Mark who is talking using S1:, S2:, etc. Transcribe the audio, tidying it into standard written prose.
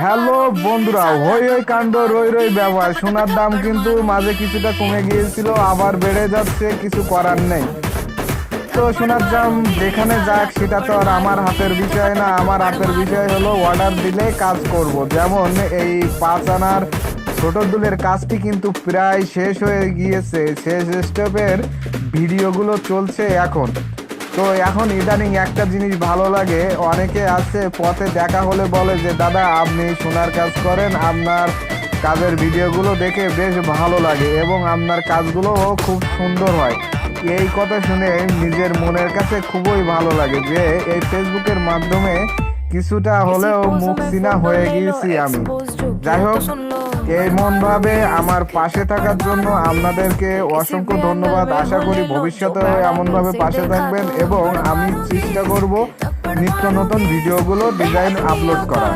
S1: Hello বন্ধুরা, হই হই কাণ্ড রই রই ব্যবহার। সোনার দাম কিন্তু মাঝে কিছুটা কমে গিয়েছিল, আবার বেড়ে যাচ্ছে, কিছু করার নেই। তো সোনার দাম যেখানে যাক, সেটা তো আর আমার হাতের বিষয় না। আমার হাতের বিষয় হলো অর্ডার দিলে কাজ করব। যেমন এই 5 আনার ছোট দুলের কাজটি কিন্তু প্রায় শেষ হয়ে গিয়েছে, শেষ স্টেপের ভিডিওগুলো চলছে এখন। তো এখন ইদানিং একটা জিনিস ভালো লাগে, অনেকে আছে পথে দেখা হলে বলে যে দাদা আপনি সোনার কাজ করেন, আপনার কাজের ভিডিওগুলো দেখে বেশ ভালো লাগে এবং আপনার কাজগুলোও খুব সুন্দর হয়। এই কথা শুনে নিজের মনের কাছে খুবই ভালো লাগে যে এই ফেসবুকের মাধ্যমে কিছুটা হলেও মুখ চিনা হয়ে গিয়েছি আমি। যাই হোক, এমনভাবে আমার পাশে থাকার জন্য আপনাদেরকে অসংখ্য ধন্যবাদ। আশা করি ভবিষ্যতে এমনভাবে পাশে থাকবেন এবং আমি চেষ্টা করব নিত্য নতুন ভিডিওগুলো ডিজাইন আপলোড করার।